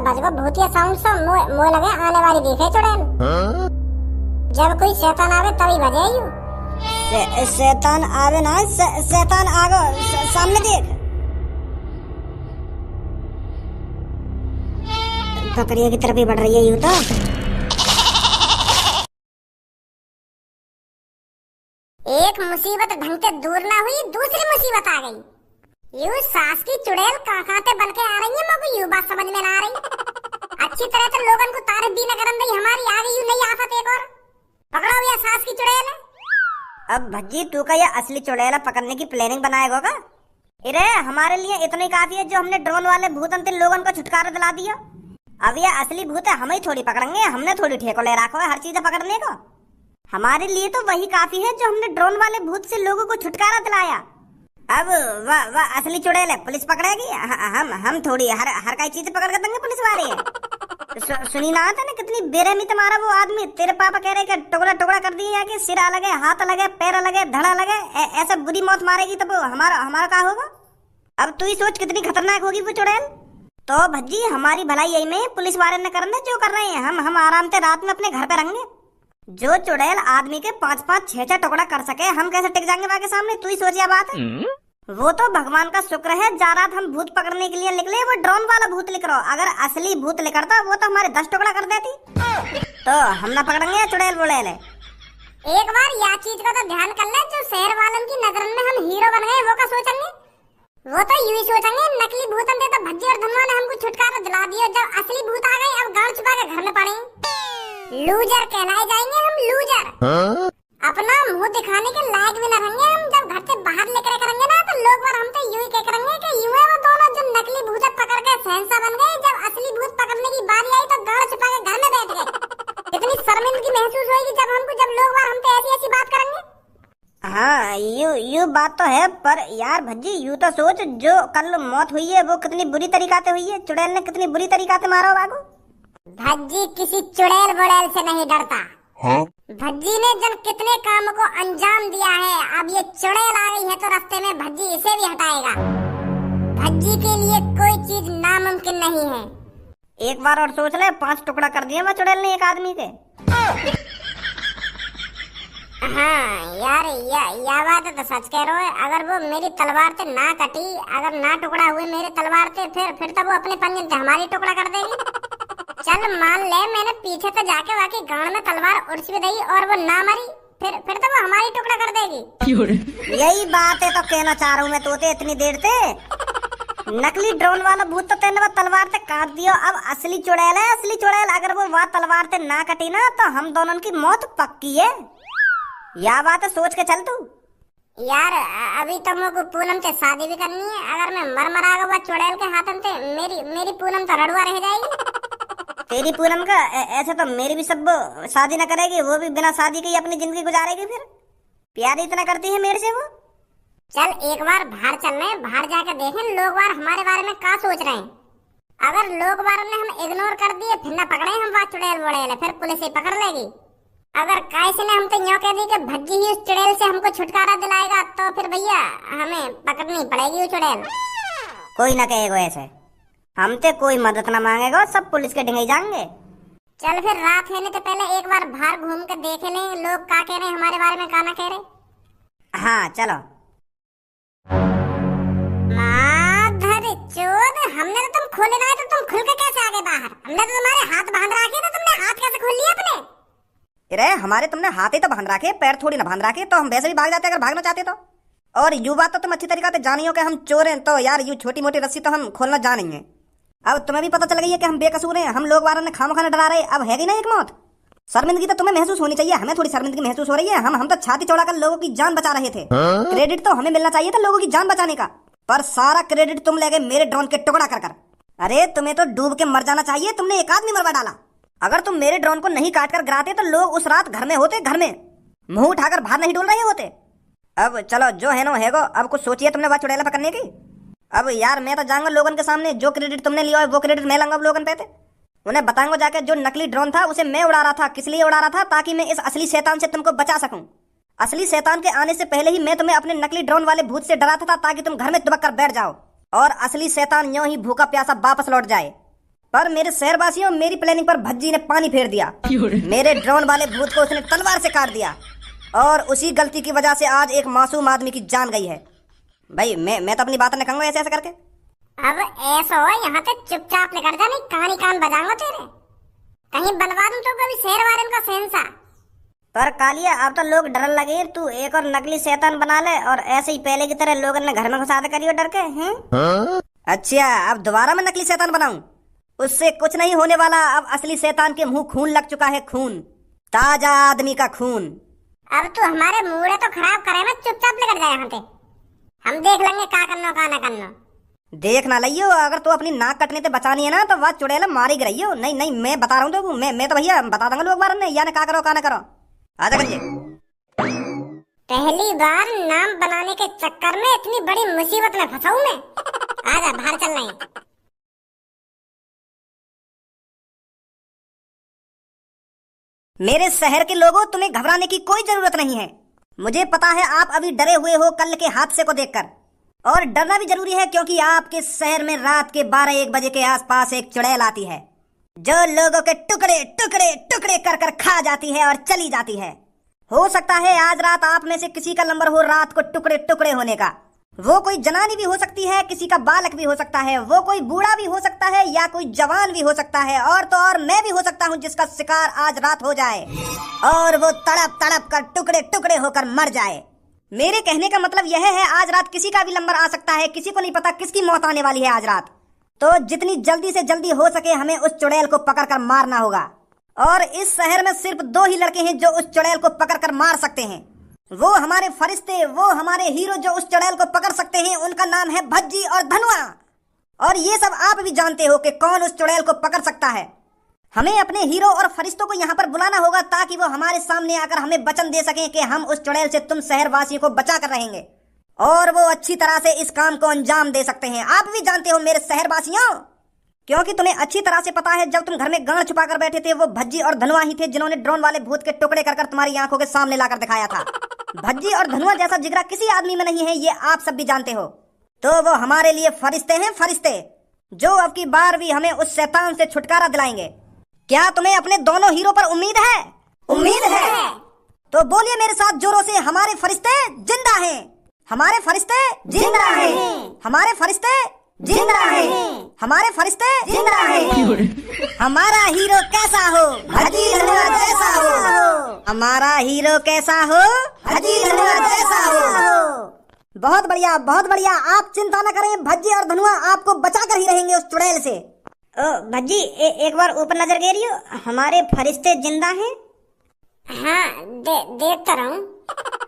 तो बजगो भूतिया साउंड से मोय लगे आने वाली दिखे चुड़ैल। जब कोई शैतान आवे तभी बजे यू। शैतान आवे ना, शैतान आगो, सामने देख। बकरिया की तरफ ही बढ़ रही है यूं तो। एक मुसीबत ढंग से दूर ना हुई, दूसरी मुसीबत आ गई। यूं सास की चुड़ैल काकाते बन के आ रही है, मगर यूं बात समझ में ना आ रही। अच्छी तरह से लोगन को तारीफ भी न करन दई, हमारी आ गई यूं नई आफत एक और। पकड़ो या सास की चुड़ैल। अब भज्जी तू का ये असली चुड़ैल पकड़ने की प्लानिंग बनाएगा का? अरे हमारे लिए इतना ही काफी है जो हमने ड्रोन वाले भूतन से लोगन को छुटकारा दिला दिया। अब ये असली भूत है, हम ही थोड़ी पकड़ेंगे, हमने थोड़ी ठेको ले रखा है हर चीज पकड़ने को। हमारे लिए तो वही काफी है जो हमने ड्रोन वाले भूत से लोगों को छुटकारा दिलाया। अब वाह असली चुड़ैल है, पुलिस पकड़ेगी, हम थोड़ी हर कई चीज पकड़ कर देंगे पुलिस वाले। सुनी ना था ना कितनी बेरहमी तुम्हारा वो आदमी, तेरे पापा कह रहे कि टुकड़ा टुकड़ा कर दिए या कि सिर अलगे, हाथ अलगे, पैर अलगे, धड़ा अलगे, ऐसे बुरी मौत मारेगी तब हमारा क्या होगा? अब तू ही सोच कितनी खतरनाक होगी वो चुड़ैल। तो भज्जी हमारी भलाई यही में पुलिस वाले न करने जो कर रहे हैं, हम आराम से रात में अपने घर पे रहेंगे। जो चुड़ैल आदमी के 5-5, 6-6 टुकड़ा कर सके, हम कैसे टिक जाएंगे बाकी सामने? तू ही सोचिए बात है। वो तो भगवान का शुक्र है जा रात हम भूत पकड़ने के लिए निकले, वो ड्रोन वाला भूत लिख रहा। अगर असली भूत लिखता वो तो हमारे 10 टुकड़ा कर देती। तो हम ना पकड़ेंगे चुड़ैल बुड़ैल। एक बार यह चीज का तो ध्यान कर ले, जो शहर वालों की नजर में हम हीरो बन गए वो का सोचेंगे? वो तो यूं ही सोचेंगे नकली भूत थे तो भज्जी और धनवा ने हमको छुटकारा दिला दिया, जब असली भूत आ गए अब गांव छुपा के घर में पड़े। लूजर कहलाए जाएंगे हम, लूजर। अपना मुंह दिखाने के लायक भी न रहेंगे हम। जब घर से बाहर निकले करेंगे ना तो लोग बार हम तो यूं ही कह करेंगे कि यूं है वो दोनों जो नकली भूत पकड़ के शहंशाह बन गए, जब असली भूत पकड़ने की बारी आई तो गांव छुपा के घर में बैठ गए। कितनी शर्मिंदगी महसूस होगी जब लोग बार हम पे ऐसी बात करेंगे। हाँ यू बात तो है, पर यार भज्जी यू तो सोच जो कल मौत हुई है वो कितनी बुरी तरीका से हुई है। चुड़ैल ने कितनी बुरी तरीका से मारा बागो। भज्जी किसी चुड़ैल बुड़ैल से नहीं डरता। हाँ? भज्जी ने जब कितने काम को अंजाम दिया है, अब ये चुड़ैल आ गई है तो रास्ते में भज्जी इसे भी हटाएगा। भज्जी के लिए कोई चीज नामुमकिन नहीं है। एक बार और सोच ले, 5 टुकड़ा कर दिए वो चुड़ैल ने एक आदमी के। हाँ यार यह बात तो सच कह रहे हो। अगर वो मेरी तलवार से ना कटी, अगर ना टुकड़ा हुए मेरे तलवार से, फिर तो वो अपने पंजे से हमारी टुकड़ा कर देगी। चल मान ले मैंने पीछे तो जाके वाकई गांड में तलवार उड़स भी दी और वो ना मरी, फिर तो वो हमारी टुकड़ा कर देगी। यही बात है तो कहना चाह रहा हूँ मैं तोते इतनी देर से। नकली ड्रोन वाला भूत तो तेने वो तलवार से काट दिया, अब असली चुड़ैल है। असली चुड़ैल अगर वो वहाँ तलवार से ना कटी ना तो हम दोनों की मौत पक्की है। यह बात सोच के चल तू। यार अभी तो मुझको पूनम से शादी भी करनी है। अगर मैं मर आ गया चुड़ैल के हाथों से, मेरी पूनम तो रड़ुआ रह जाएगी। तेरी पूनम का ऐसे तो मेरी भी सब शादी न करेगी, वो भी बिना शादी के ही अपनी जिंदगी गुजारेगी। फिर प्यार इतना करती है मेरे से वो। चल एक बार बाहर चलने, बाहर जाकर देखें लोग बार हमारे बारे में क्या सोच रहे हैं। अगर लोग बार ने हम इग्नोर कर दिए, फिर न पकड़े हम बात चुड़ैल बुड़ैल, फिर पुलिस ही पकड़ लेगी। अगर कैसे ने हम तो यूं कह दी कि भज्जी ही उस चुड़ैल से हमको छुटकारा दिलाएगा, तो फिर भैया हमें पकड़नी पड़ेगी वो चुड़ैल। कोई ना कहेगा ऐसे, हमसे कोई मदद ना मांगेगा, सब पुलिस के ढिंगे जाएंगे। चल फिर रात होने से पहले एक बार बाहर घूम कर देख लें लोग क्या कह रहे हैं हमारे बारे में, क्या ना कह रहे। हाँ चलो। माधर चोद, हमने तो तुम खोले ना तो तुम खुल के कैसे आ गए बाहर? हमने तो तुम्हारे हाथ बांध रखे, तो तुमने हाथ कैसे खोल लिए अपने? अरे हमारे तुमने हाथ ही तो बांध रखे, पैर थोड़ी ना बांध रखे, तो हम वैसे भी भाग जाते अगर भागना चाहते तो। और यू बात तो तुम अच्छी तरीका से जानी हो कि हम चोर हैं, तो यार यू छोटी मोटी रस्सी तो हम खोलना जानेंगे। अब तुम्हें भी पता चल गई है कि हम बेकसूर हैं, हम लोग वालों ने खामखा डरा रहे। अब है कि नहीं एक मौत? शर्मिंदगी तो तुम्हें महसूस होनी चाहिए, हमें थोड़ी शर्मिंदगी महसूस हो रही है। हम तो छाती चौड़ाकर लोगों की जान बचा रहे थे। क्रेडिट तो हमें मिलना चाहिए था लोगों की जान बचाने का, पर सारा क्रेडिट तुम ले गए मेरे ड्रोन के टुकड़ा कर कर। अरे तुम्हें तो डूब के मर जाना चाहिए, तुमने एक आदमी मरवा डाला। अगर तुम मेरे ड्रोन को नहीं काट कर गिराते तो लोग उस रात घर में होते, घर में मुंह उठाकर बाहर नहीं डोल रहे होते। अब चलो जो है नो है गो, अब कुछ सोचिए तुमने बात चुड़ैला पकड़ने की। अब यार मैं तो जाऊंगा लोगन के सामने, जो क्रेडिट तुमने लिया है वो क्रेडिट मैं लूंगा लोगन पे। उन्हें बताऊंगा जाके जो नकली ड्रोन था उसे मैं उड़ा रहा था, किस लिए उड़ा रहा था, ताकि मैं इस असली शैतान से तुमको बचा सकूं। असली शैतान के आने से पहले ही मैं तुम्हें अपने नकली ड्रोन वाले भूत से डराता था, ताकि तुम घर में दुबक कर बैठ जाओ और असली शैतान यूं ही भूखा प्यासा वापस लौट जाए। पर मेरे शहरवासियों, मेरी प्लानिंग पर भज्जी ने पानी फेर दिया। मेरे ड्रोन वाले भूत को उसने तलवार से काट दिया और उसी गलती की वजह से आज एक मासूम आदमी की जान गई है। भाई मैं तो अपनी बात नहीं कहूंगा ऐसे ऐसे करके। अब ऐसा हो, यहाँ से चुपचाप निकल जा, नहीं कान ही कान बजाऊंगा तेरे। कहीं बनवा दूं तो कभी शेर वाले का सेंसा। पर कालिया, अब तो लोग डर लगे, तू एक और नकली शैतान बना ले और ऐसे ही पहले की तरह लोगों ने घर में घुसा दे करियो डर के हैं। अच्छा, अब दोबारा मैं नकली शैतान बनाऊं? उससे कुछ नहीं होने वाला। अब असली शैतान के मुंह खून लग चुका है, खून, ताजा आदमी का खून। अब तू हमारे मूड तो खराब करे ना, चुपचाप निकल जाए यहाँ से। हम देख लेंगे क्या करना क्या ना करना। देख ना लियो, अगर तू अपनी नाक कटने से बचानी है ना तो वह चुड़ैल मारी रही हो। नहीं नहीं, मैं बता रहा हूँ तो मैं तो भैया बता दूंगा लोग बार या क्या करो क्या ना करो। आजा करिए। पहली बार नाम बनाने के चक्कर में इतनी बड़ी मुसीबत में फंसा हूं मैं। आजा बाहर चल रहे हैं। मेरे शहर के लोगों, तुम्हें घबराने की कोई जरूरत नहीं है। मुझे पता है आप अभी डरे हुए हो कल के हादसे को देखकर, और डरना भी जरूरी है क्योंकि आपके शहर में रात के 12-1 बजे के आसपास एक चुड़ैल आती है जो लोगों के टुकड़े टुकड़े टुकड़े कर कर खा जाती है और चली जाती है। हो सकता है आज रात आप में से किसी का नंबर हो रात को टुकड़े टुकड़े होने का। वो कोई जनानी भी हो सकती है, किसी का बालक भी हो सकता है, वो कोई बूढ़ा भी हो सकता है या कोई जवान भी हो सकता है, और तो और मैं भी हो सकता हूँ जिसका शिकार आज रात हो जाए और वो तड़प तड़प कर टुकड़े टुकड़े होकर मर जाए। मेरे कहने का मतलब यह है, आज रात किसी का भी नंबर आ सकता है, किसी को नहीं पता किसकी मौत आने वाली है आज रात। तो जितनी जल्दी से जल्दी हो सके हमें उस चुड़ैल को पकड़कर मारना होगा। और इस शहर में सिर्फ 2 ही लड़के हैं जो उस चुड़ैल को पकड़कर मार सकते हैं। वो हमारे फरिश्ते, वो हमारे हीरो जो उस चुड़ैल को पकड़ सकते हैं। उनका नाम है भज्जी और धनुआ। और ये सब आप भी जानते हो कि कौन उस चुड़ैल को पकड़ सकता है। हमें अपने हीरो और फरिश्तों को यहाँ पर बुलाना होगा ताकि वो हमारे सामने आकर हमें वचन दे सकें कि हम उस चुड़ैल से तुम शहरवासियों को बचा कर रहेंगे और वो अच्छी तरह से इस काम को अंजाम दे सकते हैं। आप भी जानते हो मेरे शहरवासियों, क्योंकि तुम्हें अच्छी तरह से पता है जब तुम घर में गांड छुपा कर बैठे थे वो भज्जी और धनुआ ही थे जिन्होंने ड्रोन वाले भूत के टुकड़े कर तुम्हारी आंखों के सामने लाकर दिखाया था। भज्जी और धनुआ जैसा जिगरा किसी आदमी में नहीं है, ये आप सब भी जानते हो। तो वो हमारे लिए फरिश्ते हैं, फरिश्ते जो अब की बार भी हमें उस शैतान से छुटकारा दिलाएंगे। क्या तुम्हें अपने दोनों हीरो पर उम्मीद है? उम्मीद है तो बोलिए मेरे साथ जोरों से, हमारे फरिश्ते जिंदा हैं, हमारे फरिश्ते जिंदा हैं, हमारे फरिश्ते जिंदा हैं, हमारे फरिश्ते जिंदा हैं। हमारा हीरो कैसा हो? भज्जी धनुआ जैसा हो। हमारा हीरो कैसा हो? भज्जी धनुआ जैसा हो। बहुत बढ़िया, बहुत बढ़िया। आप चिंता न करें, भज्जी और धनुआ आपको बचा कर ही रहेंगे उस चुड़ैल से। ओ भज्जी, एक बार ऊपर नजर गेरियो, हमारे फरिश्ते जिंदा हैं? हाँ, देखता रहूं।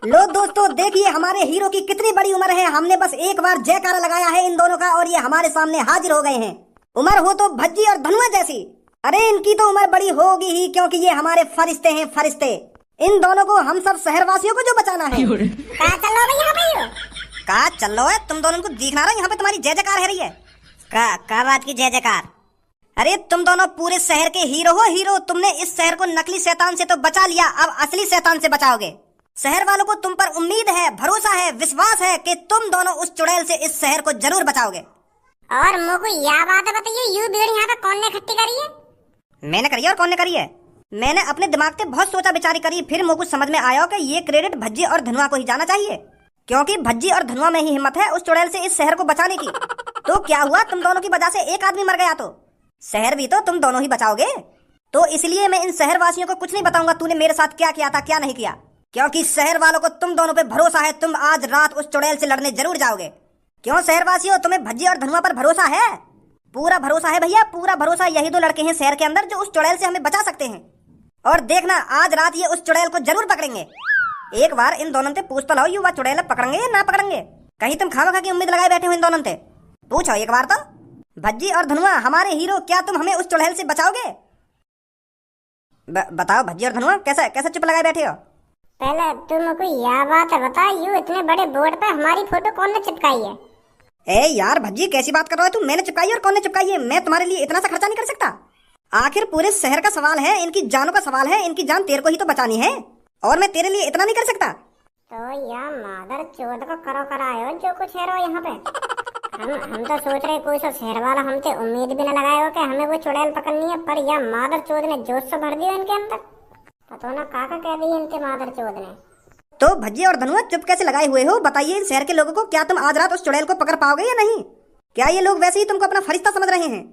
लो दोस्तों, देखिए हमारे हीरो की कितनी बड़ी उम्र है। हमने बस एक बार जयकारा लगाया है इन दोनों का और ये हमारे सामने हाजिर हो गए हैं। उम्र हो तो भज्जी और धनुआ जैसी। अरे इनकी तो उम्र बड़ी होगी ही क्योंकि ये हमारे फरिश्ते हैं, फरिश्ते। इन दोनों को हम सब शहरवासियों को जो बचाना है। कहाँ चल रहे हो भैया? कहाँ चल रहा है? तुम दोनों को दिखना रहा, यहाँ पे तुम्हारी जय जयकार है रही है। क्या बात की जय जयकार? अरे तुम दोनों पूरे शहर के हीरो हो, हीरो। तुमने इस शहर को नकली शैतान से तो बचा लिया, अब असली शैतान से बचाओगे। शहर वालों को तुम पर उम्मीद है, भरोसा है, विश्वास है कि तुम दोनों उस चुड़ैल से इस शहर को जरूर बचाओगे। और मुझको यह बात बताइए, यू भीड़ यहाँ पे कौन ने इकट्ठी करी है? मैंने करी है। और कौन ने करी है? मैंने अपने दिमाग से बहुत सोचा विचारी करी, फिर मुझको समझ में आया कि ये क्रेडिट भज्जी और धनुआ को ही जाना चाहिए क्योंकि भज्जी और धनुआ में ही हिम्मत है उस चुड़ैल से इस शहर को बचाने की। तो क्या हुआ, तुम दोनों की वजह से एक आदमी मर गया तो शहर भी तो तुम दोनों ही बचाओगे। तो इसलिए मैं इन शहरवासियों को कुछ नहीं बताऊंगा तूने मेरे साथ क्या किया था, क्या नहीं किया, क्योंकि शहर वालों को तुम दोनों पे भरोसा है। तुम आज रात उस चुड़ैल से लड़ने जरूर जाओगे। क्यों शहरवासियों, तुम्हें भज्जी और धनुआ पर भरोसा है? पूरा भरोसा है भैया, पूरा भरोसा। यही 2 लड़के हैं शहर के अंदर जो उस चुड़ैल से हमें बचा सकते हैं। और देखना आज रात ये उस चुड़ैल को जरूर पकड़ेंगे। एक बार इन दोनों से पूछ तो लो, युवा चुड़ैल पकड़ेंगे या ना पकड़ेंगे? कहीं तुम खामखा की उम्मीद लगाए बैठे हो इन दोनों से? पूछो एक बार तो। भज्जी और धनुआ, हमारे हीरो, क्या तुम हमें उस चुड़ैल से बचाओगे? बताओ भज्जी और धनुआ, कैसा चुप लगाए बैठे हो? पहले तुमको यह बात बता, यू इतने बड़े बोर्ड पे हमारी फोटो कौन ने चिपकाई है? ए यार भज्जी, कैसी बात कर रहे हो तुम? मैंने चिपकाई और कौन ने चिपकाई है? मैं तुम्हारे लिए इतना सा खर्चा नहीं कर सकता। आखिर पूरे शहर का सवाल है, इनकी जानों का सवाल है, इनकी जान तेरे को ही तो बचानी है और मैं तेरे लिए इतना नहीं कर सकता। तो या मादर चोद को करो करायो जो कुछ है रो यहाँ पे। हम तो सोच रहे कोई सा शहर वाला हमसे उम्मीद भी न लगाए हो कि हमें वो चुड़ैल पकड़नी है, पर यह मादर चोद ने जोश से भर दिया इनके अंदर। पता ना काका कह दी इनके मादर चोद ने। तो भज्जी और धनुआ चुप कैसे लगाए हुए हो? बताइए इन शहर के लोगों को, क्या तुम आज रात उस चुड़ैल को पकड़ पाओगे या नहीं? क्या ये लोग वैसे ही तुमको अपना फरिश्ता समझ रहे हैं?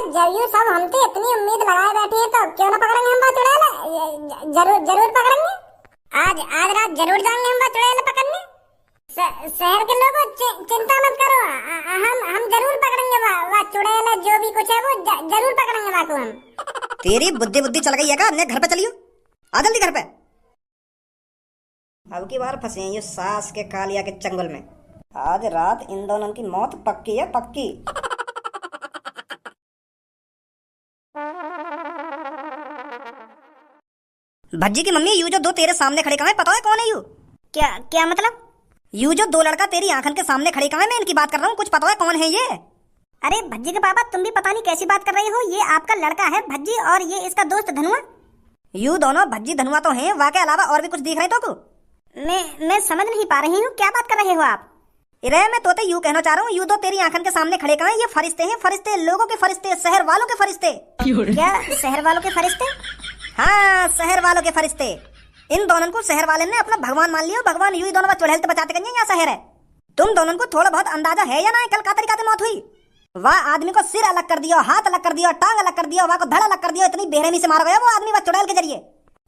जब यू सब हमसे इतनी उम्मीद लगाए बैठे हैं तो क्यों ना पकड़ेंगे हम वो चुड़ैल? जरूर पकड़ेंगे। आज रात जरूर जाएंगे हम वो चुड़ैल पकड़ने। शहर के लोगों चिंता मत करो, हम जरूर पकड़ेंगे वो चुड़ैल, जो भी कुछ है वो जरूर पकड़ेंगे वाको हम। तेरी बुद्धि चल गई है क्या? अपने घर पे चलियो, आ जल्दी घर पे। अब की बार फंसे हैं ये सास के कालिया के चंगुल में। आज रात इन दोनों की मौत पक्की है, पक्की। भज्जी की मम्मी, यू जो दो तेरे सामने खड़े कहाँ है? पता है कौन है यू? क्या मतलब? यू जो दो लड़का तेरी आंखन के सामने खड़े कहाँ है? मैं इनकी बात कर रहा हूँ, कुछ पता है कौन है ये? अरे भज्जी के पापा, तुम भी पता नहीं कैसी बात कर रही हो। ये आपका लड़का है भज्जी और ये इसका दोस्त धनुआ। यू दोनों भज्जी धनुआ तो हैं, वाके अलावा और भी कुछ दिख रहे तो को? मैं समझ नहीं पा रही हूँ, क्या बात कर रहे हो आप? इरे मैं तोते यूं कहना चाह रहा हूँ, यू दो तेरी आंखन के सामने खड़े कहाँ है? ये फरिश्ते हैं, फरिश्ते, लोगों के फरिश्ते, शहर वालों के फरिश्ते। क्या शहर वालों के फरिश्ते? हाँ, शहर वालों के फरिश्ते। इन दोनों को शहर वाले ने अपना भगवान मान लिया। भगवान यू ही दोनों चुड़ैल से बचाते कहीं, या शहर है? तुम दोनों को थोड़ा बहुत अंदाजा है या ना? कल का तरीका से मौत हुई। वह आदमी को सिर अलग कर दिया, हाथ अलग कर दिया, टांग अलग कर दिया, वह को धड़ अलग कर दिया। इतनी बेरहमी से मारा गया वो आदमी वह चुड़ैल के जरिए।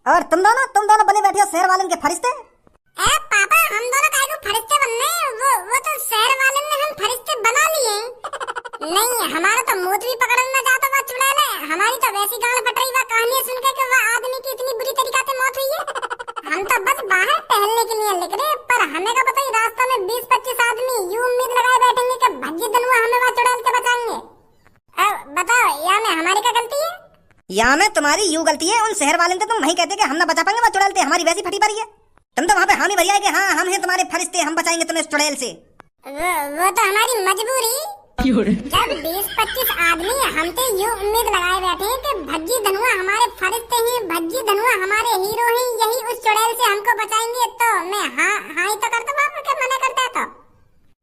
और तुम दोनों बने बैठे हो शहर वाले के फरिश्ते। पापा, हम दोनों काहे को फरिश्ते बनने? वो तो शहर वाले ने हम फरिश्ते बना लिए। नहीं, हमारा तो मूत भी पकड़ना चाहता वो चुड़ैल है। हमारी तो वैसी गाल फट रही वह कहानी सुन के कि वह आदमी की इतनी बुरी तरीका से मौत हुई है। हम तो बस बाहर टहलने के लिए निकले, पर हमें का पता ही रास्ता में 20-25 आदमी यूं उम्मीद लगाए बैठेंगे कि भज्जी धनुआ हमें वह चुड़ैल से बचाएंगे। बताओ, या में हमारी क्या गलती है? या में तुम्हारी यू गलती है। उन शहर वाले ने तुम वही कहते कि हम ना बचा पाएंगे वह चुड़ैल से, हमारी वैसी फटी पड़ी है। तुम तो वहाँ पे हामी भरिया है कि हाँ हम हैं तुम्हारे फरिश्ते, हम बचाएंगे तुम्हें इस चुड़ैल से। वो तो हमारी मजबूरी। जब 20-25 आदमी हमसे यूं उम्मीद लगाए बैठे हैं कि भज्जी धनुआ हमारे फरिश्ते हैं, भज्जी धनुआ हमारे हीरो हैं, यही उस चुड़ैल से हमको बचाएंगे, तो मैं हाँ ही तो करता बाप के मना करता तो।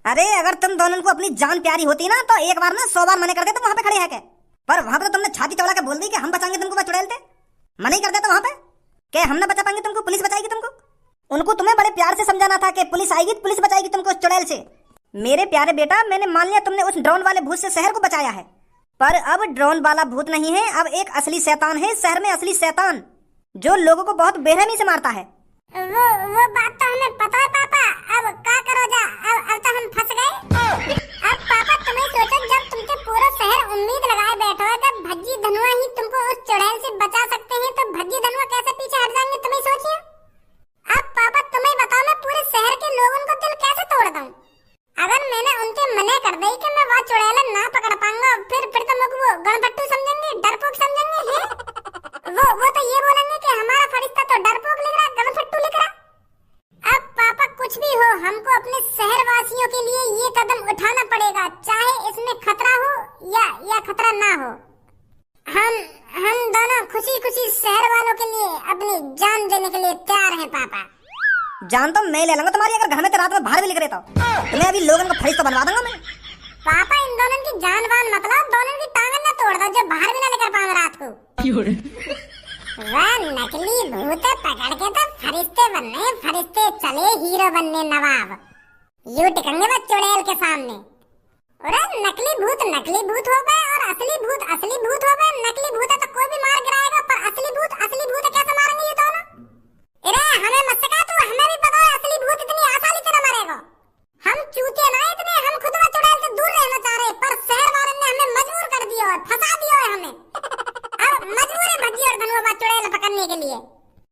अरे अगर तुम दोनों को अपनी जान प्यारी होती ना तो एक बार ना 100 बार मना कर देते वहाँ पे खड़े है के। पर वहाँ पे तो तुमने छाती चौड़ा के बोल दी कि हम बचाएंगे तुमको वह चुड़ैल से। मना ही कर देता वहाँ पे कि हम ना बचा पाएंगे तुमको, पुलिस बचाएगी तुमको। उनको तुम्हें बड़े प्यार से समझाना था कि पुलिस आएगी, पुलिस बचाएगी तुमको उस चुड़ैल से। मेरे प्यारे बेटा, मैंने मान लिया तुमने उस ड्रोन वाले भूत से शहर को बचाया है, पर अब ड्रोन वाला भूत नहीं है, अब एक असली शैतान है शहर में, असली शैतान जो लोगों को बहुत बेरहमी से मारता है। वो बात तो हमें पता है पापा। अब क्या करो जा, अब तो हम फंस गए। अब पापा तुम्हें सोचो, जब तुमसे पूरा शहर उम्मीद लगाए बैठा है कि भज्जी धनुआ ही तुमको उस चुड़ैल से बचा सकते हैं, तो भज्जी धनुआ कैसे पीछे हट जाएंगे तुम्हें सोचिए। अब पापा तुम्हें बताओ, मैं पूरे शहर के लोगों को दिल कैसे तोड़ दूं? अगर मैंने उनसे मना कर दी कि मैं वह चुड़ैल ना पकड़ पाऊंगा, फिर तो मुझे वो गणपट्टू समझेंगे, डरपोक समझेंगे हैं। वो तो ये बोलेंगे कि हमारा फरिश्ता तो डरपोक लिख रहा, गणपट्टू लिख रहा। अब पापा कुछ भी हो, हमको अपने शहर वासियों के लिए ये कदम उठाना पड़ेगा, चाहे इसमें खतरा हो या खतरा ना हो। हम दोनों खुशी खुशी शहर वालों के लिए अपनी जान देने के लिए तैयार हैं पापा। जान तो मैं ले लूंगा तुम्हारी, अगर घर में तो रात में बाहर भी लिख रहे तो तुम्हें अभी लोगों को फरिश्ता बनवा दूंगा मैं। पापा इन दोनों की जान वान मतलब दोनों की टांगन ना तोड़ दो, जो बाहर भी ना लेकर पाऊंगा रात को। वह नकली भूत पकड़ के तो फरिश्ते बनने, फरिश्ते चले हीरो बनने नवाब। यू टिकेंगे वो चुड़ैल के सामने। अरे नकली भूत हो गए और असली भूत हो गए। नकली भूत है तो कोई भी मार गिराएगा, पर असली भूत कैसे मारेंगे ये दोनों? अरे हमें मत सिखा तू, हमें भी पता है असली भूत इतनी आसानी से न मरेगा। हम चूतिया ना इतने, हम खुद वो चुड़ैल से दूर रहना चाह रहे, पर शहर वाले ने हमें मजबूर कर दिया और फंसा दिया है हमें। अब मजबूर है भज्जी और धनुआ चुड़ैल पकड़ने के लिए।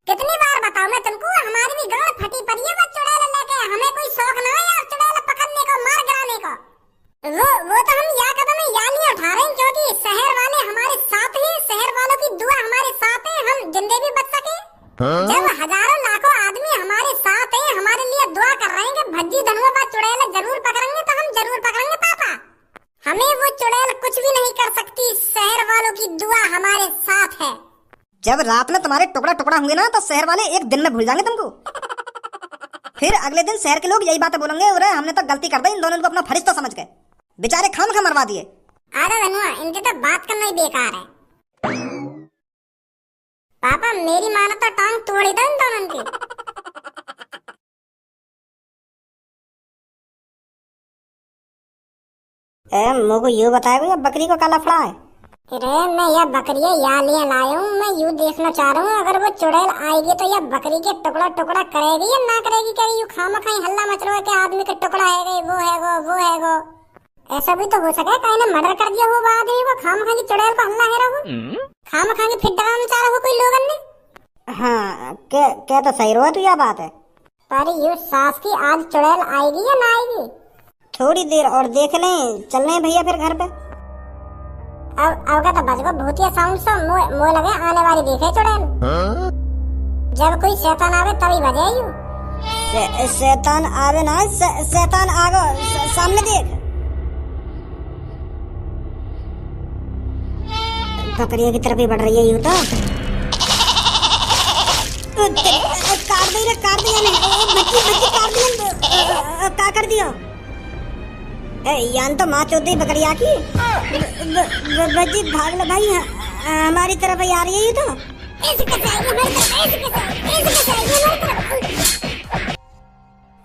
कितनी बार बताऊं मैं तुमको, हमारी भी गांड फटी पड़ी है वो चुड़ैल लेके। हमें कोई शौक ना है यार चुड़ैल पकड़ने को, मार गिराने को। वो तो हम या कदम या नहीं उठा रहे हैं, क्योंकि शहर वाले हमारे साथ हैं, शहर वालों की दुआ हमारे साथ है, हम जिंदे भी बच सके। जब हजारों लाखों आदमी हमारे साथ हैं, हमारे लिए दुआ कर रहे हैं कि भज्जी धनुआ चुड़ैल जरूर पकड़ेंगे, तो हम जरूर पकड़ेंगे पापा। हमें वो चुड़ैल कुछ भी नहीं कर सकती, शहर वालों की दुआ हमारे साथ है। जब रात में तुम्हारे टुकड़ा टुकड़ा होंगे ना, तो शहर वाले एक दिन में भूल जाएंगे तुमको। फिर अगले दिन शहर के लोग यही बातें बोलेंगे, अरे हमने तो गलती कर दी, इन दोनों को अपना फरिश्ता समझ गए। बेचारे खाम खा मरवा दिए। अरे धनुआ, इनकी तो बात करना ही बेकार है। पापा मेरी मानो तो टांग तोड़ी दो इन दोनों की। मुझको यूँ बताएगा या बकरी को काला फड़ा है? अरे मैं यह बकरियां यहाँ लिए लाया हूँ, मैं यूँ देखना चाह रहा हूँ अगर वो चुड़ैल आएगी तो यह बकरी के टुकड़ा टुकड़ा करेगी या ना करेगी। क्या यूँ खामा खाई हल्ला मच रहा है कि आदमी का टुकड़ा है गई, वो है वो है वो। ऐसा भी तो हो सके कहीं ने मर्डर कर दिया हो वो आदमी को, खामा खाई चुड़ैल को हल्ला है रहा हो, खामा खाई फिर डराना चाह रहा हो कोई लोगन ने। हाँ क्या तो सही रहा तू, यह बात है। पर यूँ सास की आज चुड़ैल आएगी या ना आएगी? थोड़ी देर और देख लें, चल रहे भैया फिर घर पे। अब का तो बजगो भूतिया साउंड से मोह लगे आने वाली देखे चुड़ैल। जब कोई शैतान आवे तभी बजे यूँ। शैतान आवे ना, शैतान आगो सामने देख। बकरिया की तरफ ही बढ़ रही है यूँ तो। काट दिया ने भज्जी काट दिया। क्या कर दिया? यान तो माँ चौधरी बकरिया की। भज्जी भाग ले भाई, हमारी तरफ ही आ रही है ये तो।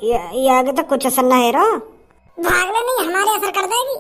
ये आगे तो कुछ असर ना है रो। भाग ले नहीं, हमारे असर कर देगी।